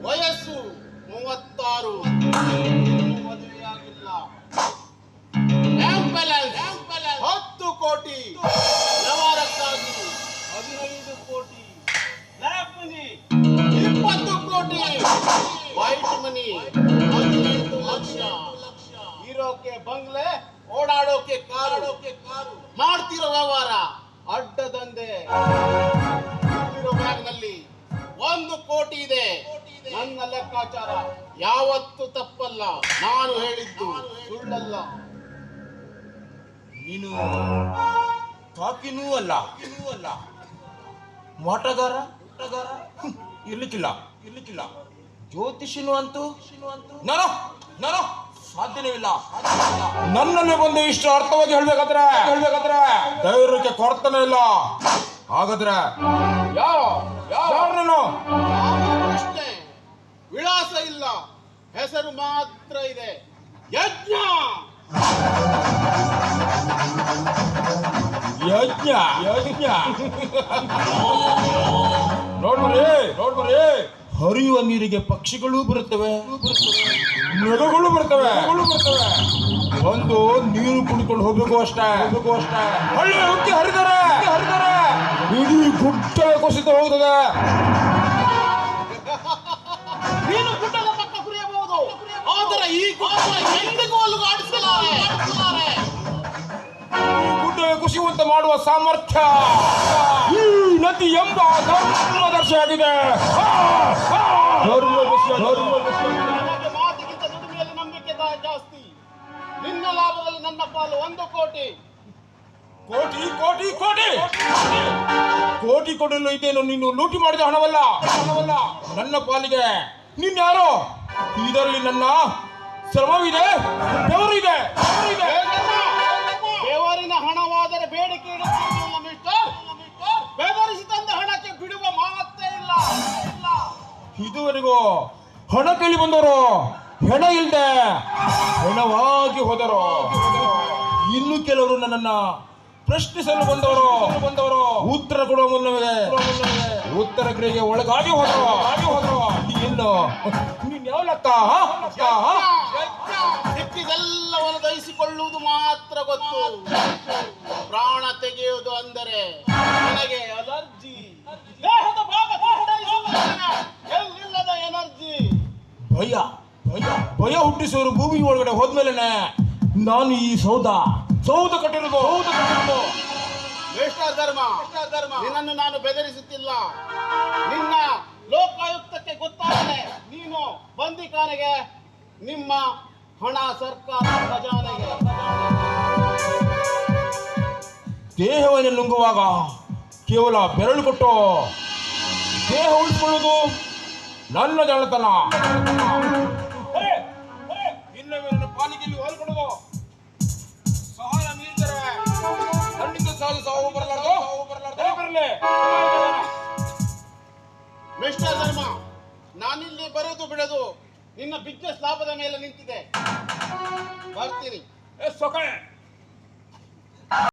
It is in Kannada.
ವಯಸ್ಸು 36, ಮದುವೆಯಾಗಿಲ್ಲ. ಬ್ಯಾಂಕ್ ಬ್ಯಾಲೆನ್ಸ್ 10 ಕೋಟಿ, ವ್ಯವಹಾರಕ್ಕಾಗಿ 15 ಕೋಟಿ, ಬ್ಲ್ಯಾಕ್ ಮನಿ 20 ಕೋಟಿ, ವೈಟ್ ಮನಿ 15 ಲಕ್ಷ. ಇರೋಕೆ ಬಂಗ್ಲೆ, ಓಡಾಡೋಕೆ ಕಾರು, ಮಾಡ್ತಿರೋ ವ್ಯವಹಾರ ಅಡ್ಡದಂದೆ. ಬ್ಯಾಗ್ನಲ್ಲಿ 1 ಕೋಟಿ ಇದೆ. ನನ್ನ ಲೆಕ್ಕಾಚಾರ ಯಾವತ್ತೂ ತಪ್ಪಲ್ಲ. ನಾನು ಹೇಳಿದ್ದು ಸುಳ್ಳಲ್ಲ. ನೀನು ಕಾಕಿನೂ ಅಲ್ಲ, ಮಾಟಗಾರ ಇರ್ಲಿಕ್ಕಿಲ್ಲ. ಜ್ಯೋತಿಷಿನೂ ಅಂತೂ ನಾನು ಸಾಧ್ಯನೇ ಇಲ್ಲ. ನನ್ನಲ್ಲಿ ಬಂದು ಇಷ್ಟು ಅರ್ಥವಾಗಿ ಹೇಳ್ಬೇಕಾದ್ರೆ ಧೈರ್ಯಕ್ಕೆ ಕೊರತನೇ ಇಲ್ಲ. ಹಾಗಾದ್ರೆ ಯಾರು ಪ್ರಶ್ನೆ? ವಿಳಾಸ ಇಲ್ಲ, ಹೆಸರು ಮಾತ್ರ ಇದೆ. ಯಜ್ಞ. ನೋಡ್ಬರಿ, ಹರಿಯುವ ನೀರಿಗೆ ಪಕ್ಷಿಗಳು ಬರುತ್ತವೆ, ಮೃಗಗಳು ಬರ್ತವೆ. ಒಂದು ನೀರು ಕುಡಿಕೊಂಡು ಹೋಗ್ಬೇಕು ಅಷ್ಟೇ. ಹಳ್ಳಿ ಹುಕ್ಕಿ ಹರಿದರೆ ಇಡೀ ಗುಡ್ಡ ಕುಸಿತ ಹೋಗ್ತದೆ. ನೀನು ಗುಡ್ಡದ ಪಕ್ಕ ಕುರಿಯಬಹುದು, ಆದರೆ ಈ ಗುಡ್ಡ ಎಂದಿಗೂ ಅಲುಗಾಡಿಸಲಾರೆ. ಗುಡ್ಡ ಕುಸಿಯುವಂತೆ ಮಾಡುವ ಸಾಮರ್ಥ್ಯ ಈ ನದಿ ಎಂಬ ಧರ್ಮದರ್ಶಿಯಾಗಿದೆ. ನನಗೆ ಮಾತಿಗಿಂತ ದುಡಿಮೆಯಲ್ಲಿ ನಂಬಿಕೆ ಜಾಸ್ತಿ. ನಿನ್ನ ಲಾಭದಲ್ಲಿ ನನ್ನ ಪಾಲು 1 ಕೋಟಿ. ಕೋಟಿ ಕೊಡಲು ಇದೇನು? ನೀನು ಲೂಟಿ ಮಾಡಿದ ಹಣವಲ್ಲ. ನನ್ನ ಪಾಲಿಗೆ ನೀನ್ ಯಾರೋ? ಇದರಲ್ಲಿ ನನ್ನ ಶ್ರಮವಿದೆ, ಬೆವರಿದೆ. ಬೆವರಿನ ಹಣವಾದರೆ ಬೇಡಿಕೆ ಇಡುತ್ತಿಲ್ಲ ಮಿಸ್ಟರ್. ಬೆವರಿಸಿ ತಂದ ಹಣಕ್ಕೆ ಬಿಡುವ ಮಾತೇ ಇಲ್ಲ. ಇದುವರೆಗೂ ಹಣ ಕೇಳಿ ಬಂದವರು ಹೆಣ ಇಲ್ದೆ ಹೆಣವಾಗಿ ಹೋದರು. ಇನ್ನು ಕೆಲವರು ನನ್ನನ್ನ ಪ್ರಶ್ನಿಸಲು ಬಂದವರು ಉತ್ತರ ಕೊಡುವ ಮುನ್ನವೇ ಉತ್ತರ ಕ್ರಿಯೆಗೆ ಒಳಗಾಗಿ ಹೋದರು. ಇನ್ನು ನೀನ್ ಯಾವ ಲೆಕ್ಕ? ಸಿಕ್ಕಿದೆಲ್ಲವನ್ನು ದಹಿಸಿಕೊಳ್ಳುವುದು ಮಾತ್ರ ಗೊತ್ತು. ಪ್ರಾಣ ತೆಗೆಯುವುದು ಅಂದರೆ ನನಗೆ ಅಲರ್ಜಿ. ದೇಹದ ಭಾಗ ಎಲ್ಲಿಲ್ಲದ ಎನರ್ಜಿ. ಭಯ ಹುಟ್ಟಿಸೋರು ಭೂಮಿ ಒಳಗಡೆ ಹೋದ್ಮೇಲೆ ನಾನು ಈ ಸೌಧ ಕಟ್ಟಿರೋದು. ಮಿಸ್ಟರ್ ಧರ್ಮ, ನಿನ್ನನ್ನು ನಾನು ಬೆದರಿಸುತ್ತಿಲ್ಲ. ನಿನ್ನ ಲೋಕಾಯುಕ್ತಕ್ಕೆ ಗೊತ್ತಾಗದೆ ನೀನು ಬಂದಿಖಾನೆಗೆ, ನಿಮ್ಮ ಹಣ ಸರ್ಕಾರ ಖಜಾನೆಗೆ. ದೇಹವನ್ನು ನುಂಗುವಾಗ ಕೇವಲ ಬೆರಳು ಕೊಟ್ಟು ದೇಹ ಉಳಿಸ್ಕೊಳ್ಳೋದು ನನ್ನ ಜಾಣತನ. ಇನ್ನೊಮ್ಮೆ ನನ್ನ ಪಾಲಿಗೆಯಲ್ಲಿ ಹೋಲ್ಕೊಳ್ಳೋದು ಸಹಾಯ ಮೀರಿದರೆ ಖಂಡಿತ ಸಾವು ಬರಲಾರ್ದು. ಮಿಸ್ಟರ್ ಧರ್ಮ, ನಾನಿಲ್ಲಿ ಬರೋದು ಬಿಡೋದು ನಿನ್ನ ಬಿಸ್ನೆಸ್ ಲಾಭದ ಮೇಲೆ ನಿಂತಿದೆ. ಬರ್ತೀನಿ. ಸೊಕಳೆ